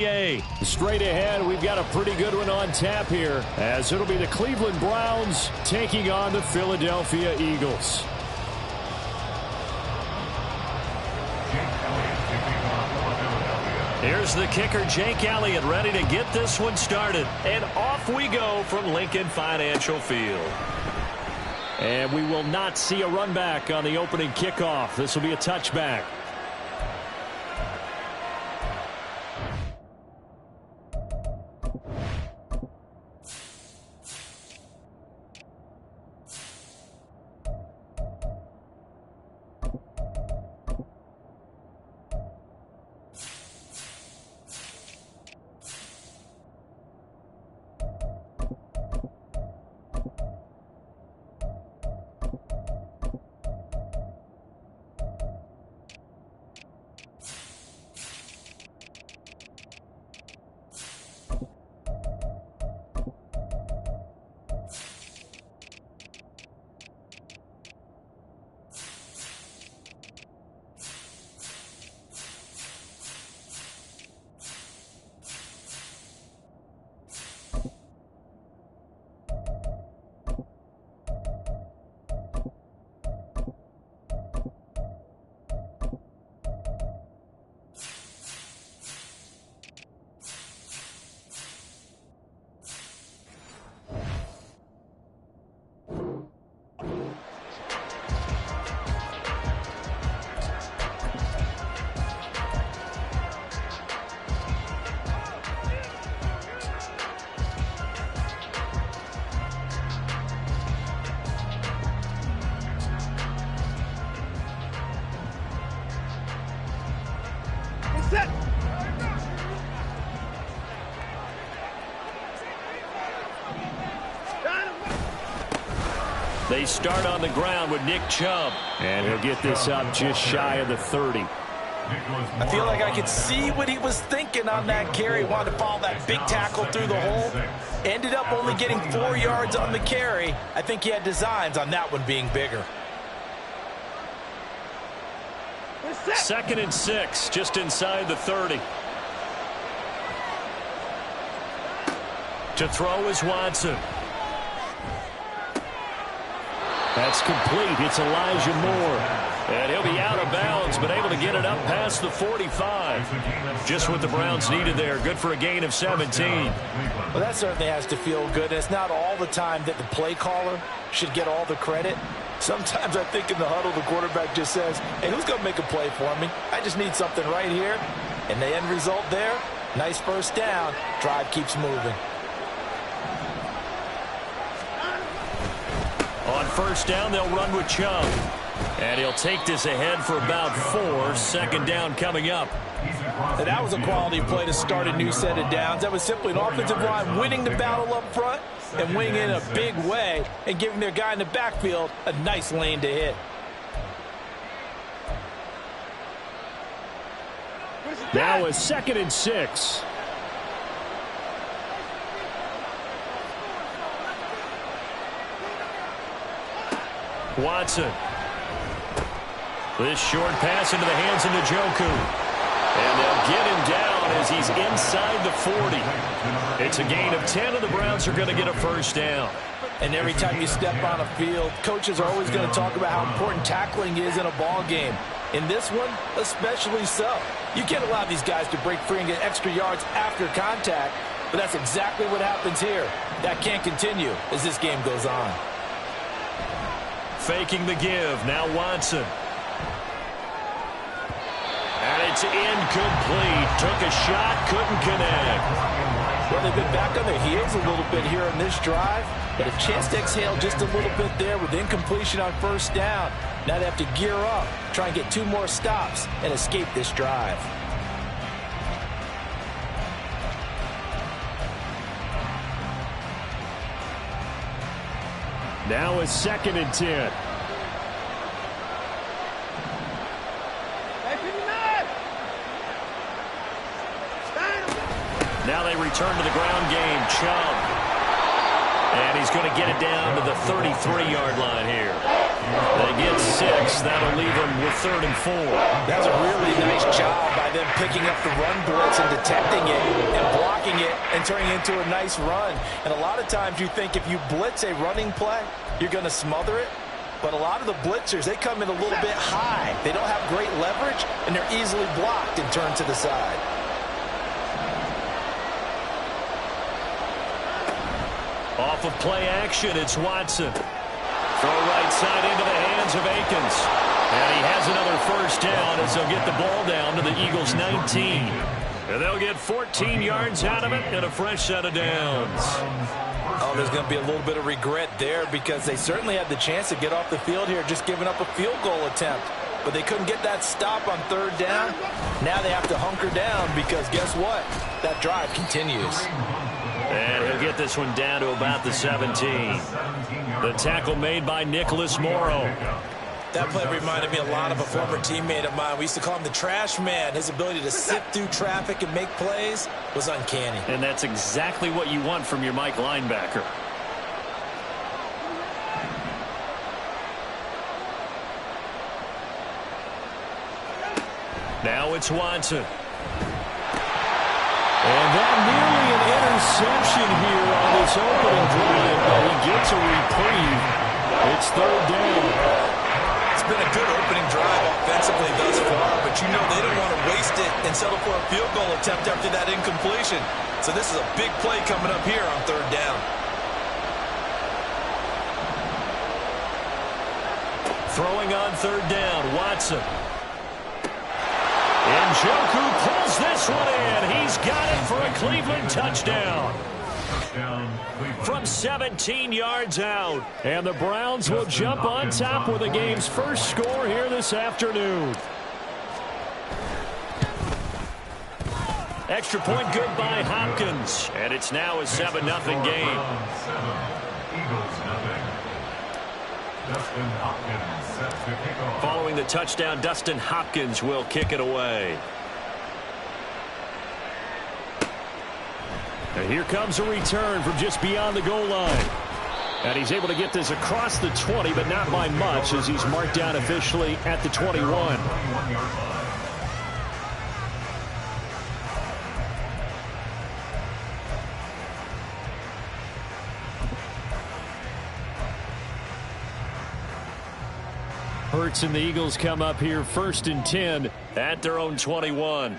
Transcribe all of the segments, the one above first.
Straight ahead, we've got a pretty good one on tap here, as it'll be the Cleveland Browns taking on the Philadelphia Eagles. Here's the kicker, Jake Elliott, ready to get this one started. And off we go from Lincoln Financial Field. And we will not see a run back on the opening kickoff. This will be a touchback. They start on the ground with Nick Chubb. And he'll get this up just shy of the 30. I feel like I could see what he was thinking on that carry. Wanted to follow that big tackle through the hole. Ended up only getting 4 yards on the carry. I think he had designs on that one being bigger. 2nd and 6, just inside the 30. To throw is Watson. That's complete. It's Elijah Moore. And he'll be out of bounds, but able to get it up past the 45. Just what the Browns needed there. Good for a gain of 17. Well, that certainly has to feel good. And it's not all the time that the play caller should get all the credit. Sometimes I think in the huddle, the quarterback just says, hey, who's going to make a play for me? I just need something right here. And the end result there, nice first down. Drive keeps moving. On first down, they'll run with Chubb. And he'll take this ahead for about 4. 2nd down coming up. And that was a quality play to start a new set of downs. That was simply an offensive line winning the battle up front and winning in a big way and giving their guy in the backfield a nice lane to hit. Now a 2nd and 6. Watson. This short pass into the hands of Njoku. And they'll get him down as he's inside the 40. It's a gain of 10, and the Browns are going to get a first down. And every time you step on a field, coaches are always going to talk about how important tackling is in a ball game. In this one, especially so. You can't allow these guys to break free and get extra yards after contact, but that's exactly what happens here. That can't continue as this game goes on. Faking the give. Now Watson. And it's incomplete. Took a shot, couldn't connect. Well, they've been back on their heels a little bit here in this drive, but a chance to exhale just a little bit there with incompletion on first down. Now they have to gear up, try and get 2 more stops, and escape this drive. Now a 2nd and 10. Now they return to the ground game. Chubb. And he's going to get it down to the 33-yard line here. They get 6. That'll leave them with 3rd and 4. That's a really nice job by them picking up the run blitz and detecting it and blocking it and turning it into a nice run. And a lot of times you think if you blitz a running play, you're going to smother it. But a lot of the blitzers, they come in a little bit high. They don't have great leverage, and they're easily blocked and turned to the side. Off of play action, it's Watson. Throw right side into the hands of Akins. And he has another first down as they'll get the ball down to the Eagles' 19. And they'll get 14 yards out of it and a fresh set of downs. Oh, there's going to be a little bit of regret there because they certainly had the chance to get off the field here, just giving up a field goal attempt. But they couldn't get that stop on 3rd down. Now they have to hunker down because guess what? That drive continues. And he'll get this one down to about the 17. The tackle made by Nicholas Morrow. That play reminded me a lot of a former teammate of mine. We used to call him the trash man. His ability to sift through traffic and make plays was uncanny. And that's exactly what you want from your Mike linebacker. Now it's Watson. And that nearly an interception here on this opening drive, but he gets a reprieve. It's 3rd down. It's been a good opening drive offensively thus far, but you know they don't want to waste it and settle for a field goal attempt after that incompletion. So this is a big play coming up here on 3rd down. Throwing on 3rd down, Watson. Njoku pulls this one in. He's got it for a Cleveland touchdown. From 17 yards out. And the Browns will jump on top with the game's first score here this afternoon. Extra point good by Hopkins. And it's now a 7-0 game. Following the touchdown, Dustin Hopkins will kick it away. And here comes a return from just beyond the goal line. And he's able to get this across the 20, but not by much as he's marked down officially at the 21. Hurts and the Eagles come up here 1st and 10 at their own 21.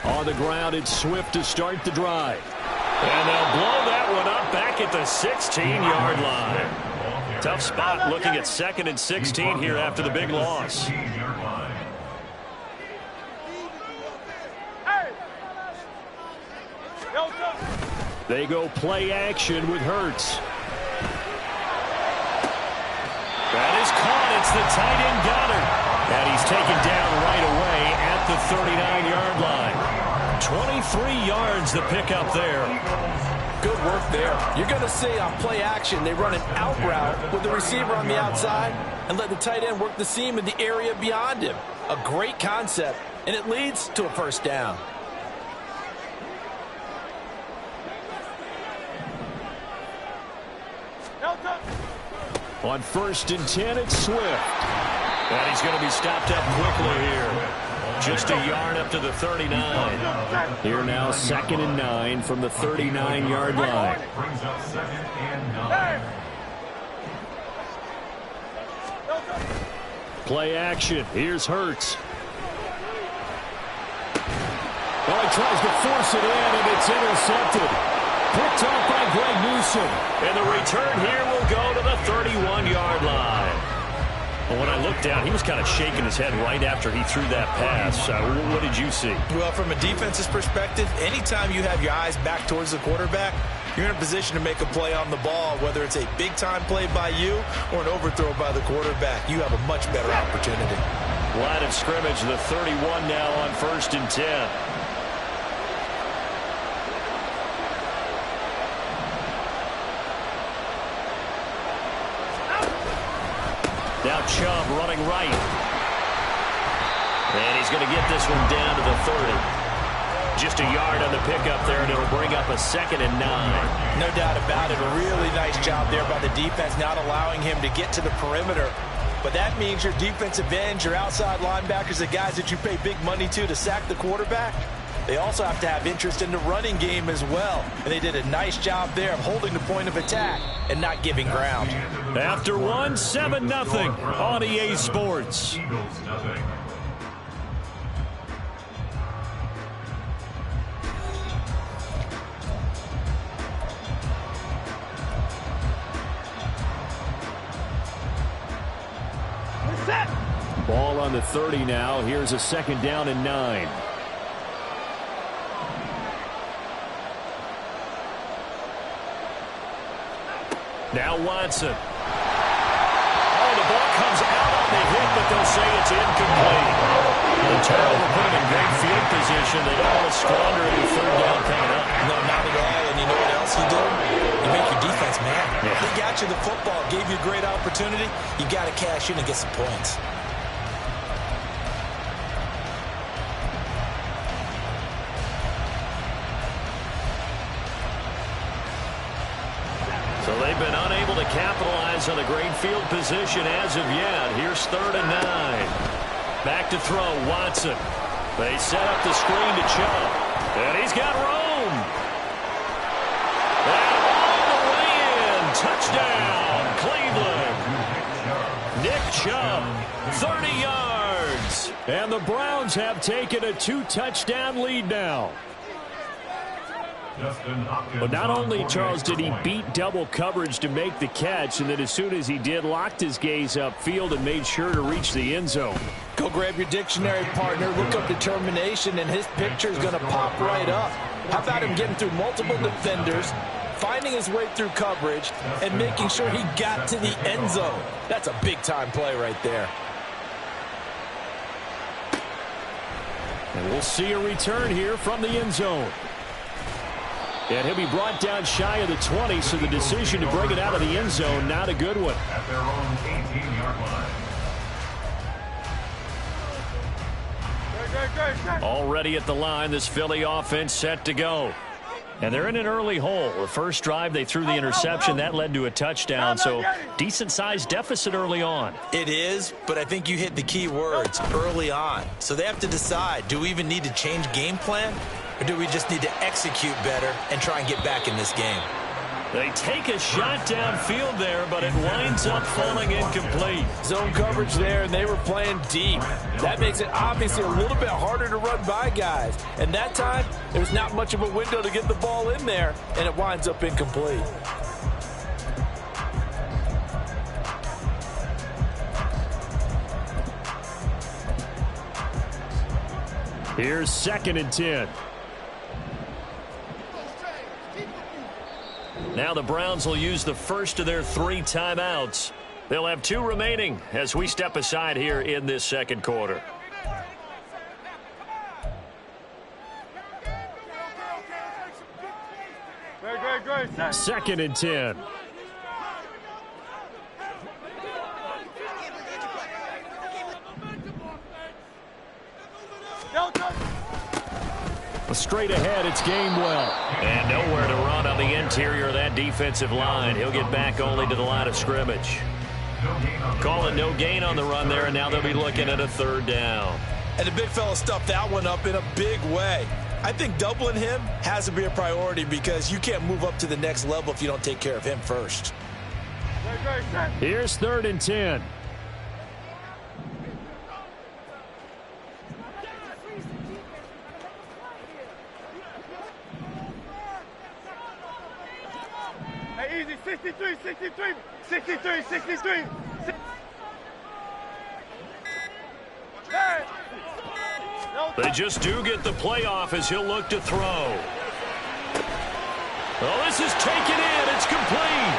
On the ground, it's Swift to start the drive. And they'll blow that one up back at the 16-yard line. Tough spot looking at 2nd and 16 here after the big loss. They go play action with Hurts. That is caught. It's the tight end Goddard. And he's taken down right away at the 39-yard line. 23 yards the pickup there. Good work there. You're going to see on play action, they run an out route with the receiver on the outside and let the tight end work the seam in the area beyond him. A great concept, and it leads to a first down. On 1st and 10, it's Swift. And he's going to be stopped up quickly here. Just a yard up to the 39. Here now, 2nd and 9 from the 39-yard line. Play action. Here's Hurts. Well, he tries to force it in, and it's intercepted. Picked off by Greg Newsome. And the return here will go to the 31-yard line. Well, when I looked down, he was kind of shaking his head right after he threw that pass. What did you see? Well, from a defense's perspective, anytime you have your eyes back towards the quarterback, you're in a position to make a play on the ball, whether it's a big-time play by you or an overthrow by the quarterback. You have a much better opportunity. Line of scrimmage, the 31 now on 1st and 10. Now Chubb running right. And he's going to get this one down to the 30. Just a yard on the pickup there, and it'll bring up a 2nd and 9. No doubt about it. A really nice job there by the defense, not allowing him to get to the perimeter. But that means your defensive ends, your outside linebackers, the guys that you pay big money to sack the quarterback, they also have to have interest in the running game as well. And they did a nice job there of holding the point of attack and not giving ground. After one, 7-0 on EA Sports. Ball on the 30 now. Here's a 2nd down and 9. Now Watson. Oh, the ball comes out on the hit, but they'll say it's incomplete. The turnover put them in great field position. They don't want to squander any 3rd down coming up. No, not at all. And you know what else you do? You make your defense mad. Yeah. They got you the football, gave you a great opportunity. You got to cash in and get some points. So they've been unable to capitalize on the great field position as of yet. Here's 3rd and 9. Back to throw, Watson. They set up the screen to Chubb. And he's got room. And all the way in. Touchdown, Cleveland. Nick Chubb, 30 yards. And the Browns have taken a 2-touchdown lead now. But not only, Charles, did he beat double coverage to make the catch, and then as soon as he did, locked his gaze upfield and made sure to reach the end zone. Go grab your dictionary, partner. Look up determination, and his picture is going to pop right up. How about him getting through multiple defenders, finding his way through coverage, and making sure he got to the end zone? That's a big-time play right there. And we'll see a return here from the end zone. And he'll be brought down shy of the 20, so the decision to bring it out of the end zone, not a good one. At their own 18-yard line. Already at the line, this Philly offense set to go. And they're in an early hole. The first drive, they threw the interception. That led to a touchdown, so decent-sized deficit early on. It is, but I think you hit the key words, early on. So they have to decide, do we even need to change game plan? Or do we just need to execute better and try and get back in this game? They take a shot downfield there, but it winds up falling incomplete. Zone coverage there, and they were playing deep. That makes it obviously a little bit harder to run by guys. And that time, there was not much of a window to get the ball in there, and it winds up incomplete. Here's 2nd and 10. Now the Browns will use the first of their 3 timeouts. They'll have 2 remaining as we step aside here in this 2nd quarter. Great. 2nd and 10. Straight ahead, it's Gainwell. And nowhere to run on the interior of that defensive line. He'll get back only to the line of scrimmage. Calling no gain on the run there, and now they'll be looking at a 3rd down. And the big fella stuffed that one up in a big way. I think doubling him has to be a priority because you can't move up to the next level if you don't take care of him first. Here's 3rd and 10. Easy, 63. They just do get the playoff as he'll look to throw. Oh, this is taken in. It's complete.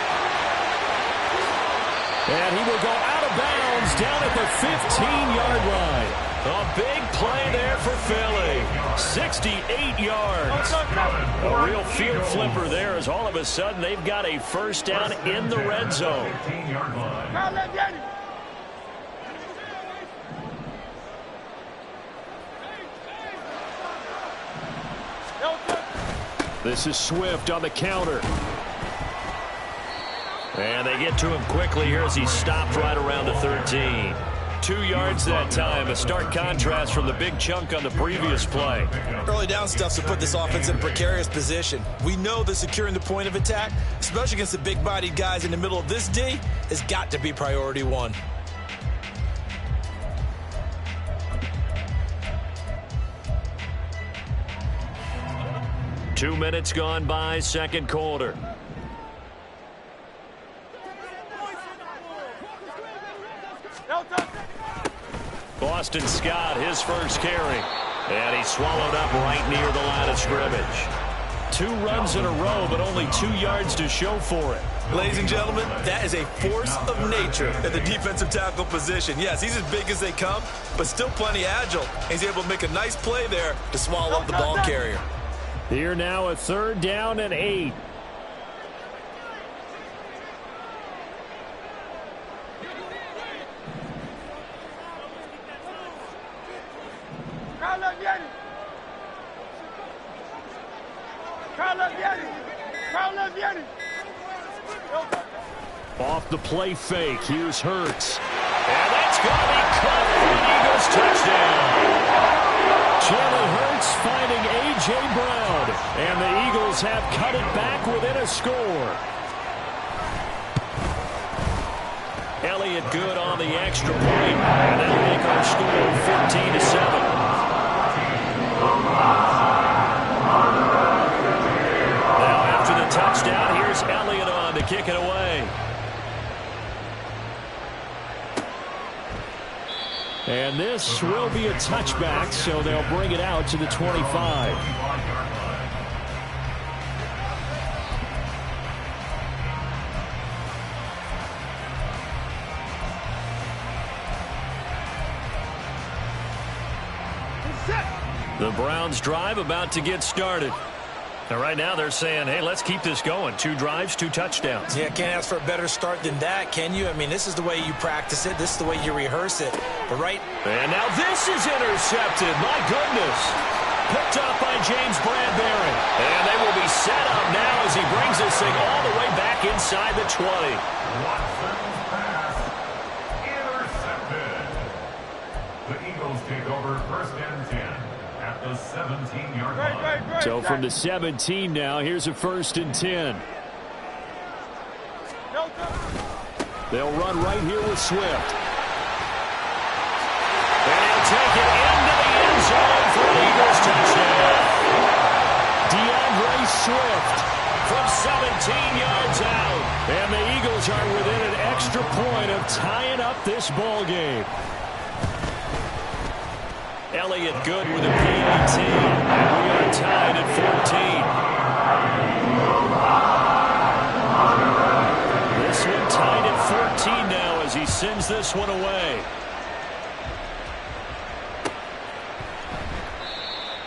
And he will go out of bounds down at the 15-yard line. A big play there for Philly. 68 yards. A real field flipper there as all of a sudden they've got a 1st down in the red zone. This is Swift on the counter. And they get to him quickly here as he stopped right around the 13. 2 yards that time. A stark contrast from the big chunk on the previous play. Early down stuff to put this offense in a precarious position. We know that securing the point of attack, especially against the big-bodied guys in the middle of this D, has got to be priority one. Two minutes gone by, second quarter. Boston Scott, his first carry. And he's swallowed up right near the line of scrimmage. 2 runs in a row, but only 2 yards to show for it. Ladies and gentlemen, that is a force of nature at the defensive tackle position. Yes, he's as big as they come, but still plenty agile. He's able to make a nice play there to swallow up the ball carrier. Here now, a 3rd down and 8. Off the play fake, here's Hurts. And that's going to be caught for an Eagles touchdown. Jalen Hurts finding A.J. Brown. And the Eagles have cut it back within a score. Elliott good on the extra point. And that'll make our score 14-7. Now after the touchdown, here's Elliott on to kick it away. And this will be a touchback, so they'll bring it out to the 25. The Browns drive about to get started. Now, right now they're saying, hey, let's keep this going. 2 drives, 2 touchdowns. Yeah, can't ask for a better start than that, can you? I mean, this is the way you practice it. This is the way you rehearse it. But And now this is intercepted. My goodness. Picked up by James Bradbury. And they will be set up now as he brings this thing all the way back inside the 20. Watson's pass intercepted. The Eagles take over 1st and 10. At the 17-yard line. So from the 17 now, here's a 1st and 10. They'll run right here with Swift. And he'll take it into the end zone for an Eagles touchdown. DeAndre Swift from 17 yards out. And the Eagles are within an extra point of tying up this ball game. Elliott good with a PAT, and we are tied at 14. This one tied at 14 now as he sends this one away.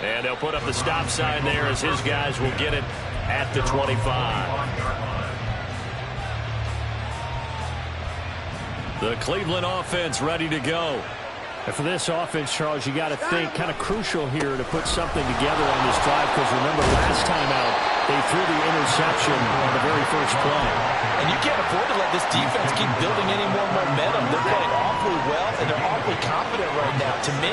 And they'll put up the stop sign there as his guys will get it at the 25. The Cleveland offense ready to go. And for this offense, Charles, you got to think kind of crucial here to put something together on this drive, because remember last time out they threw the interception on the very first play. And you can't afford to let this defense keep building any more momentum. They're playing awfully well, and they're awfully confident right now. To me,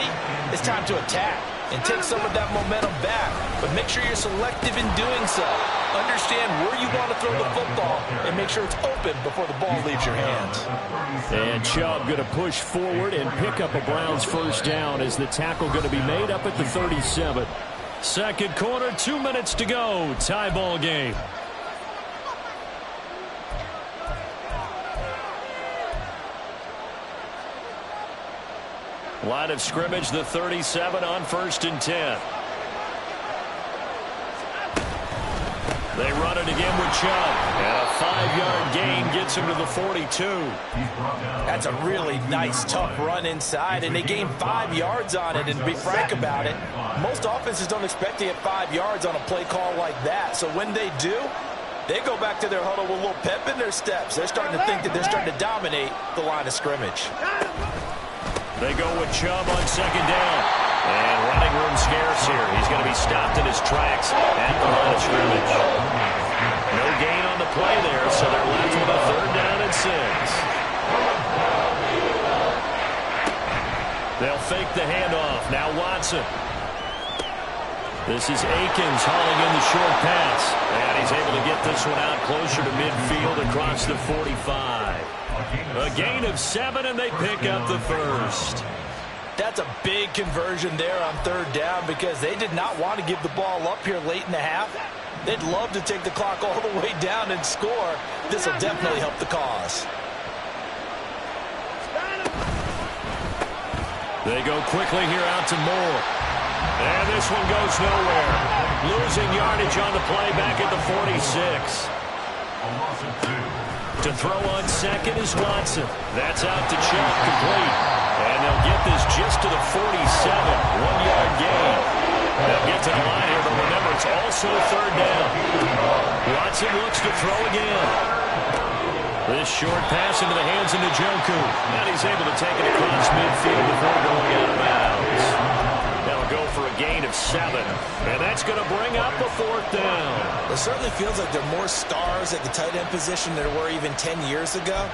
it's time to attack and take some of that momentum back. But make sure you're selective in doing so. Understand where you want to throw the football and make sure it's open before the ball leaves your hands. And Chubb going to push forward and pick up a Browns first down as the tackle going to be made up at the 37. Second quarter, 2 minutes to go. Tie ball game. Line of scrimmage, the 37 on 1st and 10. They run it again with Chubb. And a 5-yard gain gets him to the 42. That's a really nice, tough run inside, and they gain 5 yards on it. And to be frank about it, most offenses don't expect to get 5 yards on a play call like that. So when they do, they go back to their huddle with a little pep in their steps. They're starting to think that they're starting to dominate the line of scrimmage. They go with Chubb on 2nd down. And running room scarce here. He's going to be he's stopped in his tracks at the line of scrimmage. No gain on the play there, so they're left with a 3rd down and 6. They'll fake the handoff. Now Watson. This is Akins hauling in the short pass. And he's able to get this one out closer to midfield across the 45. A gain of 7, and they pick up the 1st. That's a big conversion there on 3rd down because they did not want to give the ball up here late in the half. They'd love to take the clock all the way down and score. This will definitely help the cause. They go quickly here out to Moore. And this one goes nowhere. Losing yardage on the play back at the 46. To throw on 2nd is Watson. That's out to Chubb, complete. And they'll get this just to the 47. 1-yard gain. They'll get to the line here, but remember, it's also 3rd down. Watson looks to throw again. This short pass into the hands of Njoku. And he's able to take it across midfield before going out of bounds. They'll go for a gain of 7. And that's going to bring up the 4th down. It certainly feels like there are more stars at the tight end position than there were even 10 years ago.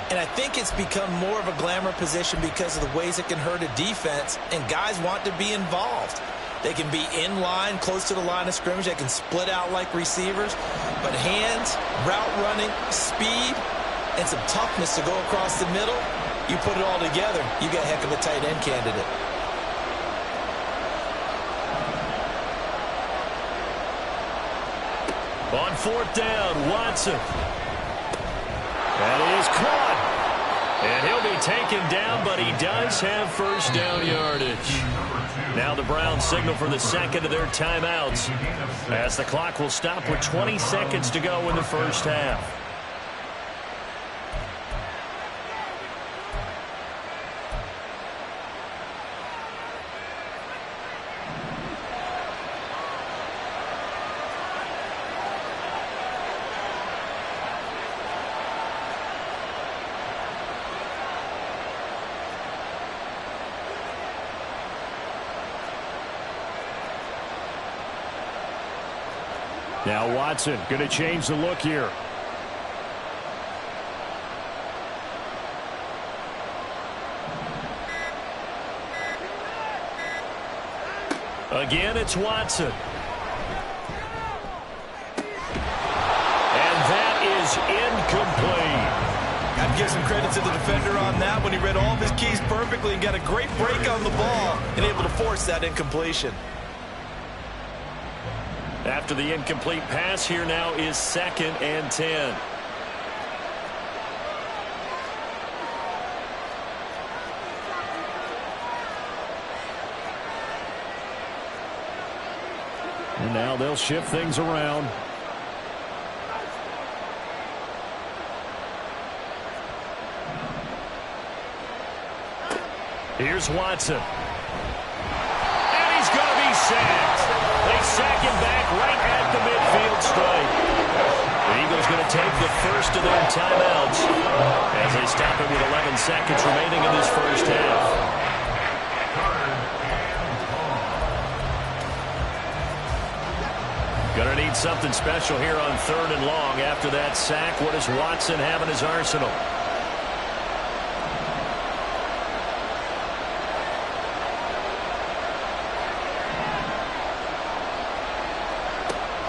And I think it's become more of a glamour position because of the ways it can hurt a defense, and guys want to be involved. They can be in line, close to the line of scrimmage. They can split out like receivers. But hands, route running, speed, and some toughness to go across the middle, you put it all together, you got a heck of a tight end candidate. On 4th down, Watson. That is caught. And he'll be taken down, but he does have 1st down yardage. Now the Browns signal for the 2nd of their timeouts, as the clock will stop with 20 seconds to go in the 1st half. Now Watson going to change the look here. Again, it's Watson. And that is incomplete. I'd give some credit to the defender on that when he read all of his keys perfectly and got a great break on the ball and able to force that incompletion. After the incomplete pass, here now is 2nd and 10. And now they'll shift things around. Here's Watson. And he's going to be sacked. They sack him back right at the midfield stripe. The Eagles going to take the 1st of their timeouts as they stop it with 11 seconds remaining in this 1st half. Going to need something special here on 3rd and long after that sack. What does Watson have in his arsenal?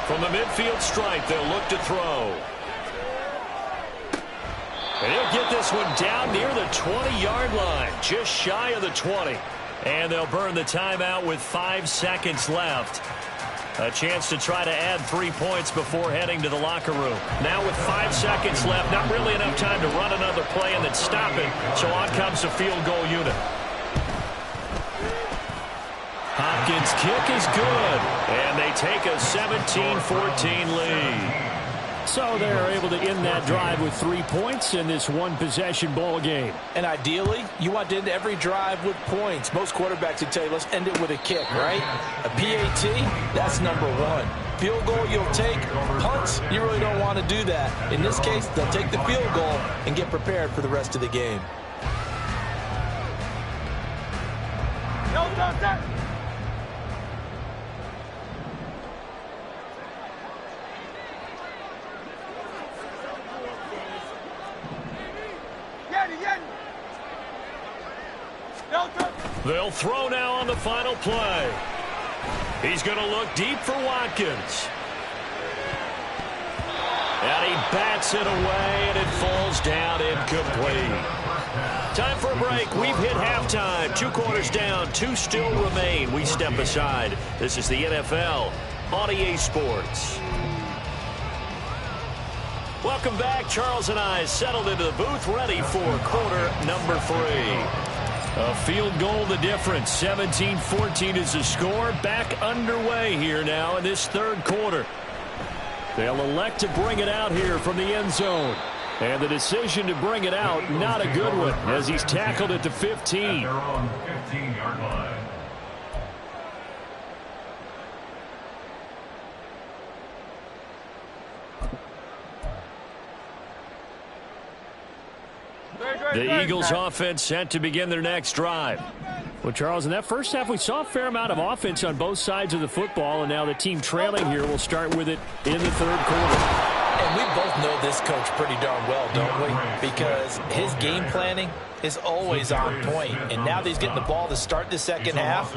From the midfield stripe, they'll look to throw. And he'll get this one down near the 20-yard line, just shy of the 20. And they'll burn the timeout with 5 seconds left. A chance to try to add 3 points before heading to the locker room. Now with 5 seconds left, not really enough time to run another play and then stop it. So on comes the field goal unit. Hopkins' kick is good, and they take a 17-14 lead. So they're able to end that drive with 3 points in this one-possession ball game. And ideally, you want to end every drive with points. Most quarterbacks would tell you, let's end it with a kick, right? A PAT, that's number 1. Field goal you'll take. Punts, you really don't want to do that. In this case, they'll take the field goal and get prepared for the rest of the game. They'll throw now on the final play. He's going to look deep for Watkins. And he bats it away, and it falls down incomplete. Time for a break. We've hit halftime. 2 quarters down, 2 still remain. We step aside. This is the NFL on EA Sports. Welcome back. Charles and I settled into the booth, ready for quarter number 3. A field goal the difference. 17-14 is the score. Back underway here now in this third quarter. They'll elect to bring it out here from the end zone. And the decision to bring it out, not a good one, as he's tackled at the 15. At their own 15-yard line. The Eagles offense set to begin their next drive. Well, Charles, in that first half, we saw a fair amount of offense on both sides of the football, and now the team trailing here will start with it in the third quarter. And we both know this coach pretty darn well, don't we? Because his game planning is always on point. And now that he's getting the ball to start the second half,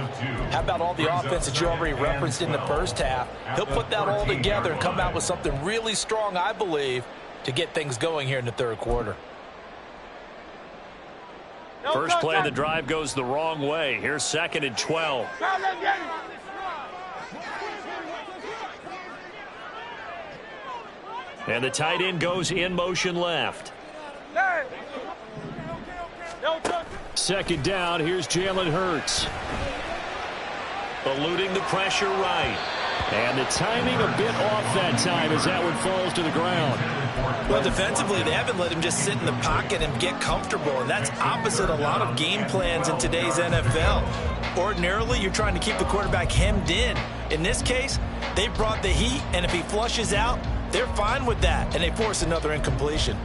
how about all the offense that you already referenced in the first half? He'll put that all together and come out with something really strong, I believe, to get things going here in the third quarter. First play of the drive goes the wrong way. Here's 2nd and 12. And the tight end goes in motion left. 2nd down. Here's Jalen Hurts. Eluding the pressure right. And the timing a bit off that time as that one falls to the ground. Well, defensively, they haven't let him just sit in the pocket and get comfortable, and that's opposite a lot of game plans in today's NFL. Ordinarily, you're trying to keep the quarterback hemmed in. In this case, they brought the heat, and if he flushes out, they're fine with that, and they force another incompletion.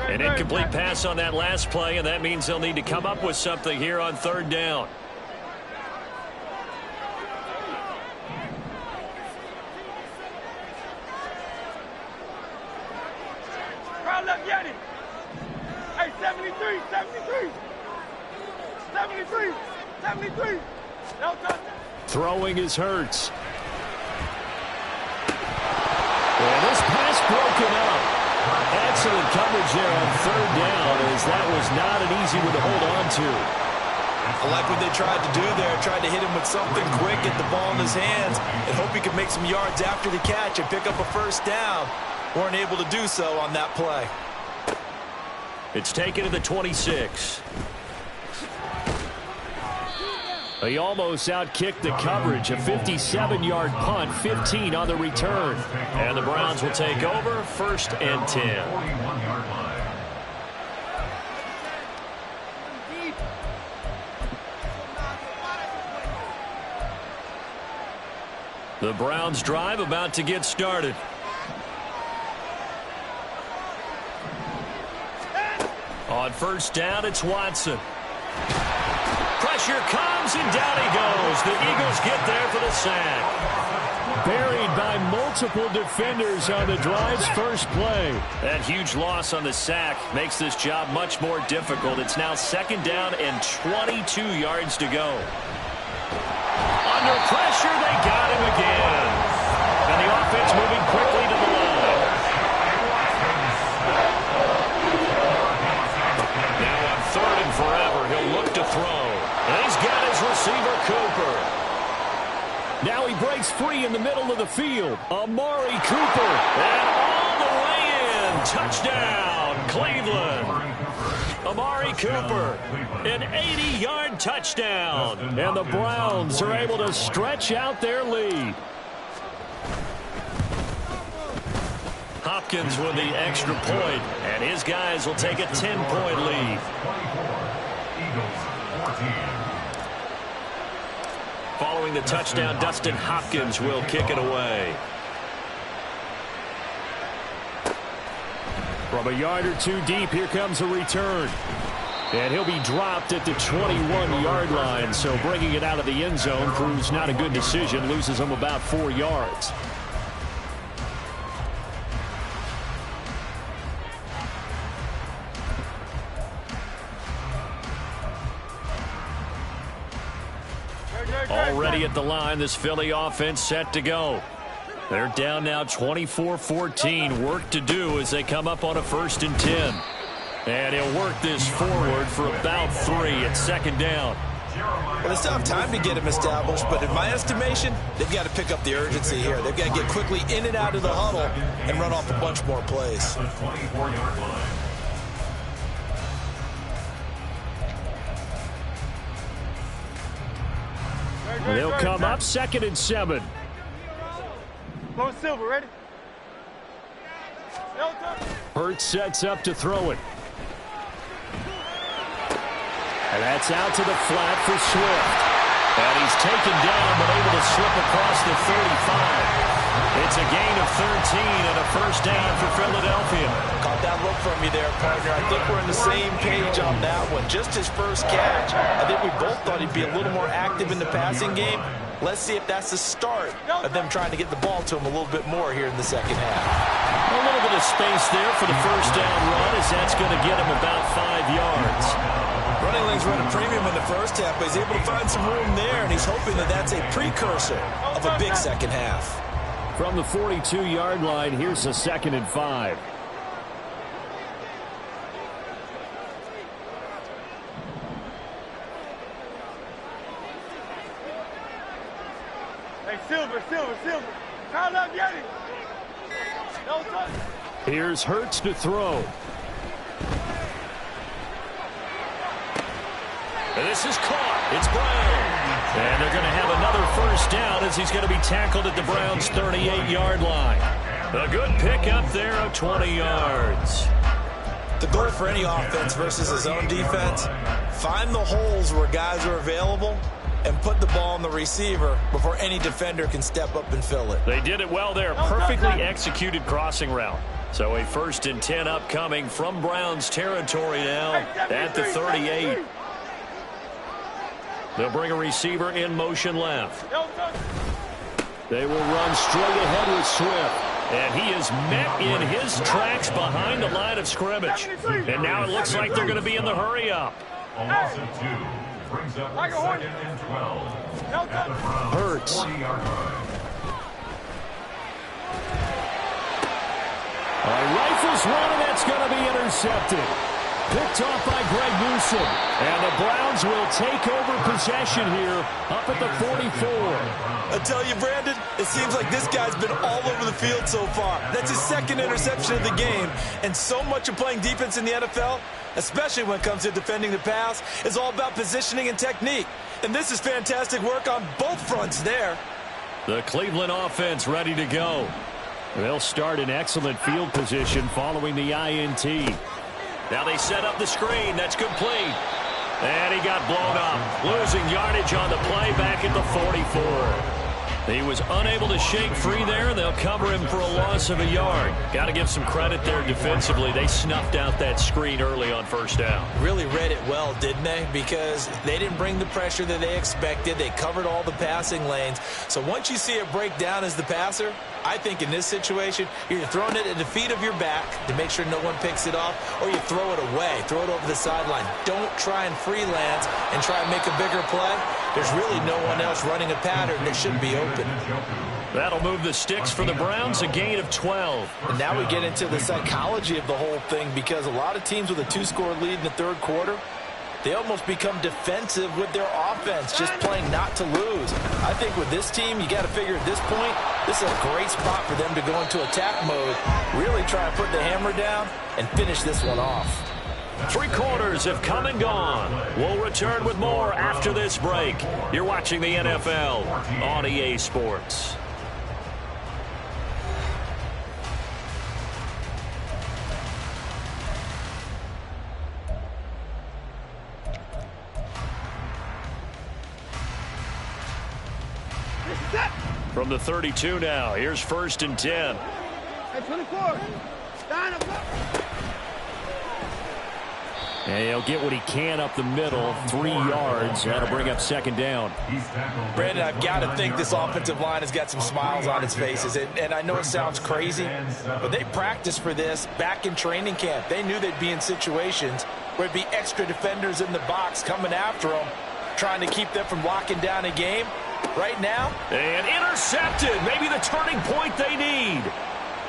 An incomplete pass on that last play, and that means they'll need to come up with something here on 3rd down. Hey, 73. Throwing is Hurts. And this pass broken up. Excellent coverage there on 3rd down, as that was not an easy one to hold on to. I like what they tried to do there. Tried to hit him with something quick, get the ball in his hands, and hope he could make some yards after the catch and pick up a first down. Weren't able to do so on that play. It's taken to the 26. He almost outkicked the coverage. A 57-yard punt, 15 on the return. And the Browns will take over, 1st and 10. 41-yard line. The Browns drive about to get started. On 1st down, it's Watson. Pressure comes, and down he goes. The Eagles get there for the sack. Buried by multiple defenders on the drive's first play. That huge loss on the sack makes this job much more difficult. It's now 2nd down and 22 yards to go. Under pressure, they got him again. And the offense moving quickly to the line. Now on 3rd and forever, he'll look to throw. And he's got his receiver, Cooper. Now he breaks free in the middle of the field. Amari Cooper. And all the way in. Touchdown, Cleveland. Amari Cooper, an 80-yard touchdown. And the Browns are able to stretch out their lead. Hopkins with the extra point, and his guys will take a 10-point lead. Following the touchdown, Dustin Hopkins will kick it away. From a yard or two deep, here comes a return. And he'll be dropped at the 21-yard line, so bringing it out of the end zone proves not a good decision, loses him about 4 yards. Already at the line, this Philly offense set to go. They're down now 24-14. Work to do as they come up on a 1st and 10. And he'll work this forward for about 3 at 2nd down. Well, they still have time to get him established, but in my estimation, they've got to pick up the urgency here. They've got to get quickly in and out of the huddle and run off a bunch more plays. The 24-yard line. They'll come up 2nd and 7. Low Silver, ready? Hurts sets up to throw it. And that's out to the flat for Swift. And he's taken down but able to slip across the 35. It's a gain of 13 and a 1st down for Philadelphia. Caught that look from you there, partner. I think we're on the same page on that one. Just his first catch. I think we both thought he'd be a little more active in the passing game. Let's see if that's the start of them trying to get the ball to him a little bit more here in the 2nd half. A little bit of space there for the 1st down run as that's going to get him about 5 yards. Running lanes run a premium in the 1st half, but he's able to find some room there, and he's hoping that that's a precursor of a big 2nd half. From the 42-yard line, here's a 2nd and 5. Hey, Silver. Call up, Yeti. No touch. Here's Hurts to throw. And this is caught. It's Brown. And they're going to have another 1st down as he's going to be tackled at the Browns' 38-yard line. A good pickup there of 20 yards. The goal for any offense versus his own defense, find the holes where guys are available and put the ball on the receiver before any defender can step up and fill it. They did it well there. Perfectly executed crossing route. So a 1st and 10 upcoming from Browns territory now at the 38. They'll bring a receiver in motion left. They will run straight ahead with Swift. And he is met in his tracks behind the line of scrimmage. And now it looks like they're going to be in the hurry-up. A loss of 2. Brings up 2nd and 12. At the Browns' Hurts. 40-yard line. Rifles one, and that's going to be intercepted. Picked off by Greg Newsome. And the Browns will take over possession here up at the 44. I tell you, Brandon, it seems like this guy's been all over the field so far. That's his 2nd interception of the game. And so much of playing defense in the NFL, especially when it comes to defending the pass, is all about positioning and technique. And this is fantastic work on both fronts there. The Cleveland offense ready to go. They'll start in excellent field position following the INT. Now they set up the screen. That's complete. And he got blown up. Losing yardage on the play back at the 44. He was unable to shake free there. They'll cover him for a loss of a yard. Got to give some credit there defensively. They snuffed out that screen early on 1st down. Really read it well, didn't they? Because they didn't bring the pressure that they expected. They covered all the passing lanes. So once you see it break down as the passer, I think in this situation, you're throwing it at the feet of your back to make sure no one picks it off, or you throw it away, throw it over the sideline. Don't try and freelance and try and make a bigger play. There's really no one else running a pattern that should be open. That'll move the sticks for the Browns, a gain of 12. And now we get into the psychology of the whole thing, because a lot of teams with a 2-score lead in the 3rd quarter, they almost become defensive with their offense, just playing not to lose. I think with this team, you got to figure at this point, this is a great spot for them to go into attack mode, really try and put the hammer down and finish this one off. 3 quarters have come and gone. We'll return with more after this break. You're watching the NFL on EA Sports. From the 32 now, here's 1st and 10. Hey, 24. Line up. And he'll get what he can up the middle, 3 yards. That'll bring up 2nd down. Brandon, I've got to think this offensive line has got some smiles on its faces. And I know it sounds crazy, but they practiced for this back in training camp. They knew they'd be in situations where it'd be extra defenders in the box coming after them, trying to keep them from locking down a game. Right now. And intercepted. Maybe the turning point they need.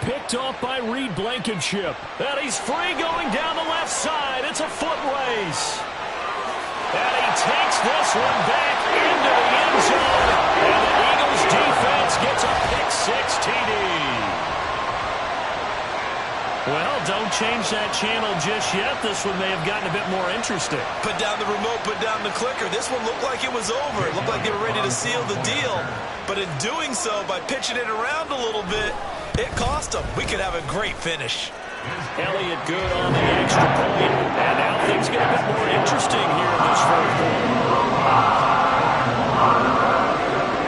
Picked off by Reed Blankenship. And he's free going down the left side. It's a foot race. And he takes this one back into the end zone. And the Eagles defense gets a pick-6 TD. Well, don't change that channel just yet. This one may have gotten a bit more interesting. Put down the remote, put down the clicker. This one looked like it was over. It looked like they were ready to seal the deal. But in doing so, by pitching it around a little bit, it cost them. We could have a great finish. Elliott good on the extra point. And now things get a bit more interesting here in this fourth quarter.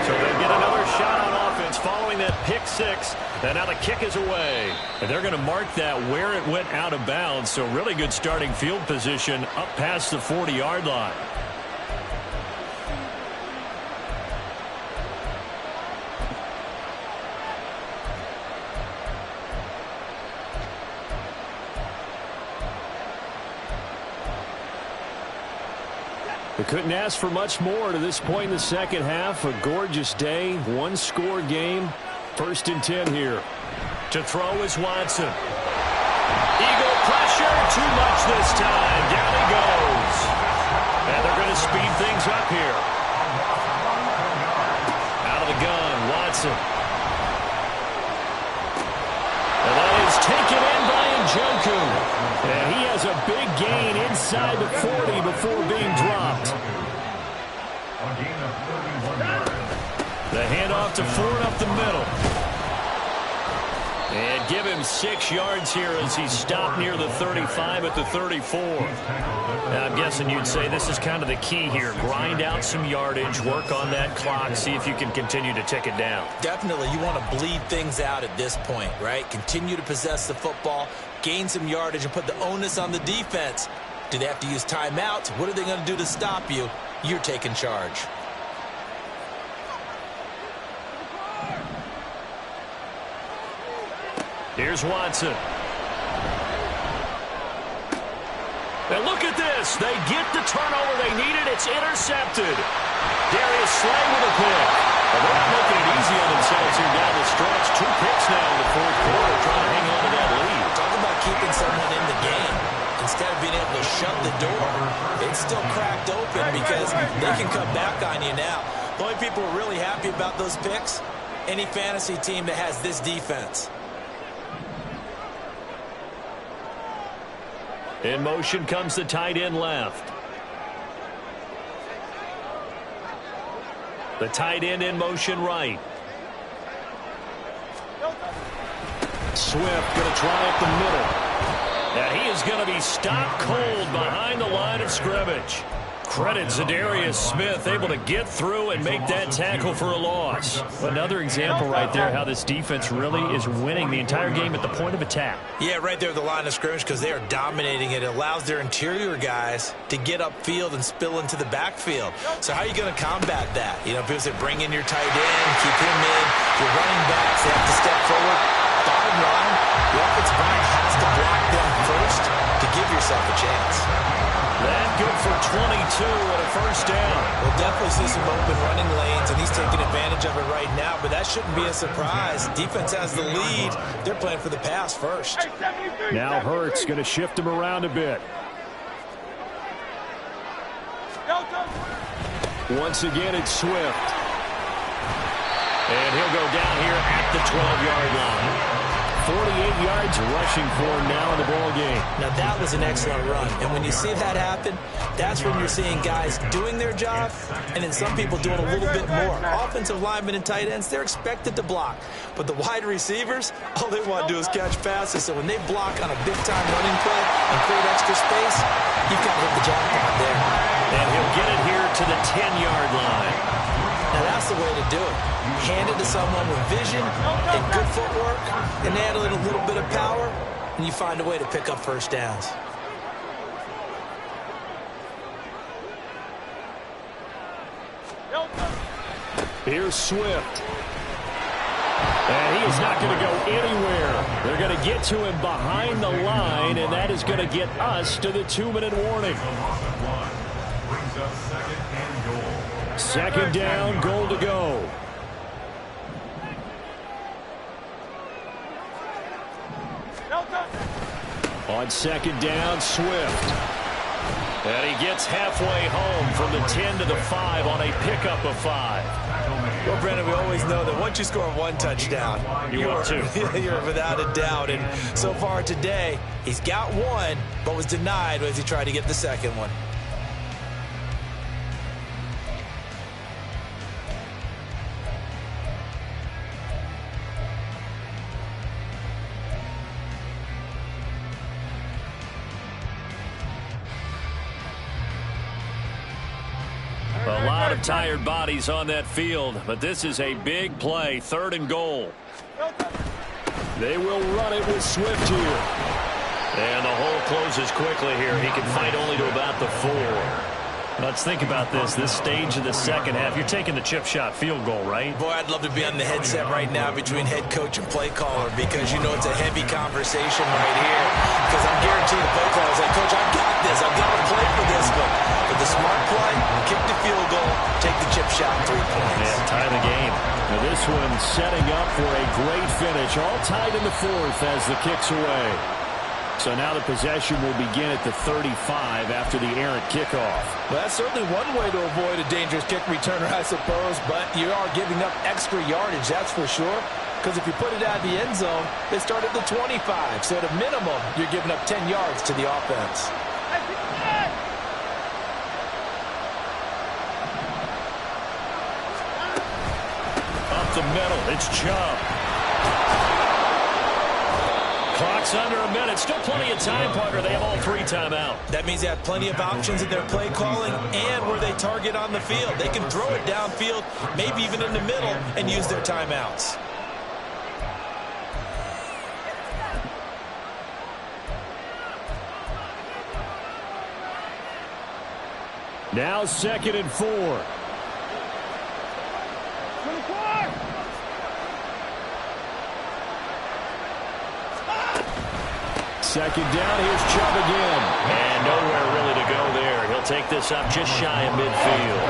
So they get another shot on offense following that pick-6. And now the kick is away. And they're going to mark that where it went out of bounds. So really good starting field position up past the 40-yard line. We couldn't ask for much more to this point in the second half. A gorgeous day, one-score game. 1st and 10 here. To throw is Watson. Eagle pressure, too much this time. Down he goes. And they're going to speed things up here. Out of the gun, Watson. And that is taken in by Njoku. And he has a big gain inside the 40 before being dropped. The handoff to Ford up the middle. And give him 6 yards here as he stopped near the 35 at the 34. Now, I'm guessing you'd say this is kind of the key here. Grind out some yardage, work on that clock, see if you can continue to tick it down. Definitely. You want to bleed things out at this point, right? Continue to possess the football, gain some yardage, and put the onus on the defense. Do they have to use timeouts? What are they going to do to stop you? You're taking charge. Here's Watson. And look at this. They get the turnover they needed. It's intercepted. Darius Slay with a pick. Well, they're not making it easy on themselves here down the stretch. 2 picks now in the fourth quarter, trying to hang on to that lead. Talk about keeping someone in the game. Instead of being able to shut the door, it's still cracked open because they can come back on you now. The only people who are really happy about those picks, any fantasy team that has this defense. In motion comes the tight end left. The tight end in motion right. Swift going to try up the middle. And he is going to be stopped cold behind the line of scrimmage. Credit Zadarius Smith, able to get through and make that tackle for a loss. Another example right there how this defense really is winning the entire game at the point of attack. Yeah, right there at the line of scrimmage because they are dominating it. It allows their interior guys to get upfield and spill into the backfield. So how are you going to combat that? You know, people say bring in your tight end, keep him in. Your running backs, they have to step forward. Bottom line, the offensive line has to block them first to give yourself a chance. That good for 22 and a first down. We'll definitely see some open running lanes, and he's taking advantage of it right now, but that shouldn't be a surprise. Defense has the lead. They're playing for the pass first. Now Hurts going to shift him around a bit. Once again, it's Swift. And he'll go down here at the 12-yard line. 48 yards rushing for him now in the ball game. Now that was an excellent run, and when you see that happen, that's when you're seeing guys doing their job, and then some people doing a little bit more. Offensive linemen and tight ends, they're expected to block, but the wide receivers, all they want to do is catch passes. So when they block on a big-time running play and create extra space, you've got to hit the jackpot there. And he'll get it here to the 10-yard line. Now that's the way to do it. Hand it to someone with vision and good footwork, and add a little bit of power, and you find a way to pick up first downs. Here's Swift. And he is not going to go anywhere. They're going to get to him behind the line, and that is going to get us to the 2-minute warning. Brings up 2nd and goal. Second down, goal to go. On second down, Swift. And he gets halfway home from the 10 to the 5 on a pickup of 5. Well, Brandon, we always know that once you score one touchdown, you're without a doubt. And so far today, he's got one, but was denied as he tried to get the second one. A lot of tired bodies on that field, but this is a big play, 3rd and goal. They will run it with Swift here. And the hole closes quickly here. He can fight only to about the 4. Let's think about this stage of the second half. You're taking the chip shot field goal, right? Boy, I'd love to be on the headset right now between head coach and play caller because you know it's a heavy conversation right here. Because I'm guaranteed the play caller is like, Coach, I've got this. I've got to play for this one. But the smart play, kick the field goal, take the chip shot, 3 points. Yeah, tie the game. Now this one setting up for a great finish. All tied in the 4th as the kick's away. So now the possession will begin at the 35 after the errant kickoff. Well, that's certainly one way to avoid a dangerous kick returner, I suppose, but you are giving up extra yardage, that's for sure. Because if you put it out of the end zone, they start at the 25. So at a minimum, you're giving up 10 yards to the offense. Up the middle, it's Chubb. Clock's under a minute. Still plenty of time, partner. They have all 3 timeout. That means they have plenty of options in their play calling and where they target on the field. They can throw it downfield, maybe even in the middle, and use their timeouts. Now 2nd and 4. Second down, here's Chubb again. And nowhere really to go there. He'll take this up just shy of midfield.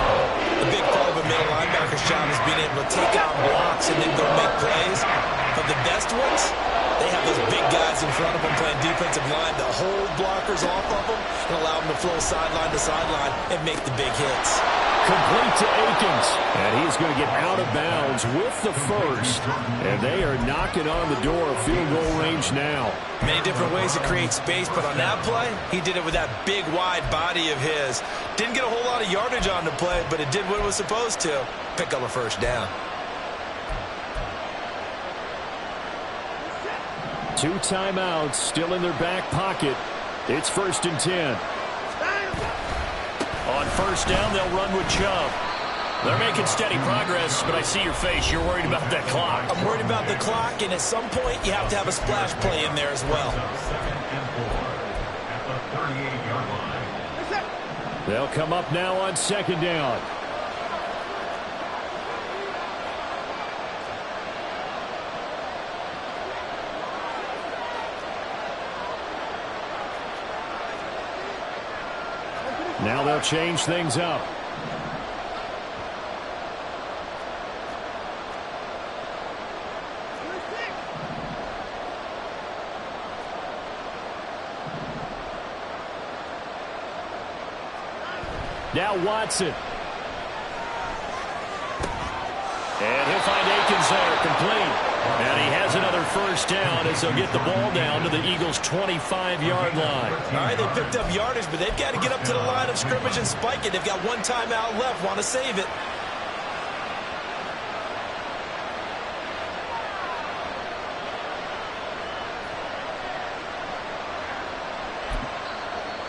A big part of a middle linebacker's job is being able to take out blocks and then go make plays. But the best ones, they have those big guys in front of them playing defensive line to hold blockers off of them and allow them to flow sideline to sideline and make the big hits. Complete to Akins. And he's going to get out of bounds with the 1st. And they are knocking on the door of field goal range now. Many different ways to create space, but on that play, he did it with that big, wide body of his. Didn't get a whole lot of yardage on the play, but it did what it was supposed to. Pick up a 1st down. 2 timeouts still in their back pocket. It's 1st and 10. On 1st down, they'll run with Chubb. They're making steady progress, but I see your face. You're worried about that clock. I'm worried about the clock, and at some point, you have to have a splash play in there as well. 2nd and 4 at the 38-yard line. They'll come up now on 2nd down. Now they'll change things up. Now Watson. And he'll find Akins there, complete. And he has another 1st down as they'll get the ball down to the Eagles' 25-yard line. All right, they picked up yardage, but they've got to get up to the line of scrimmage and spike it. They've got 1 timeout left, want to save it.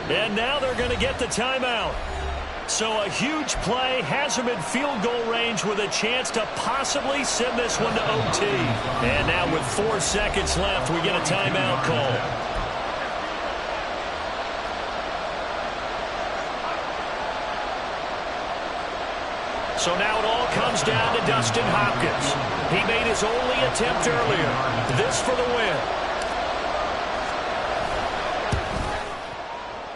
And now they're going to get the timeout. So a huge play has them in field goal range with a chance to possibly send this one to OT. And now with 4 seconds left, we get a timeout call. So now it all comes down to Dustin Hopkins. He made his only attempt earlier. This for the win.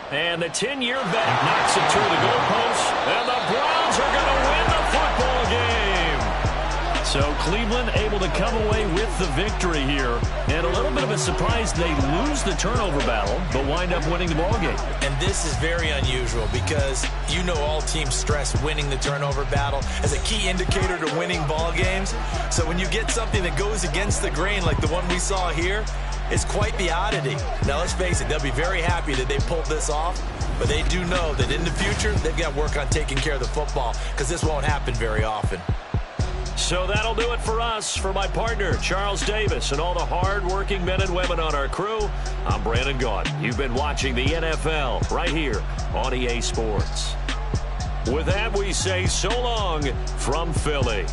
And the 10-year vet knocks it through the goalpost, and the Browns are going to win the football game. So Cleveland able to come away with the victory here. And a little bit of a surprise, they lose the turnover battle, but wind up winning the ball game. And this is very unusual because you know all teams stress winning the turnover battle as a key indicator to winning ball games. So when you get something that goes against the grain like the one we saw here, it's quite the oddity. Now, let's face it, they'll be very happy that they pulled this off, but they do know that in the future, they've got to work on taking care of the football because this won't happen very often. So that'll do it for us. For my partner, Charles Davis, and all the hard-working men and women on our crew, I'm Brandon Gaudin. You've been watching the NFL right here on EA Sports. With that, we say so long from Philly.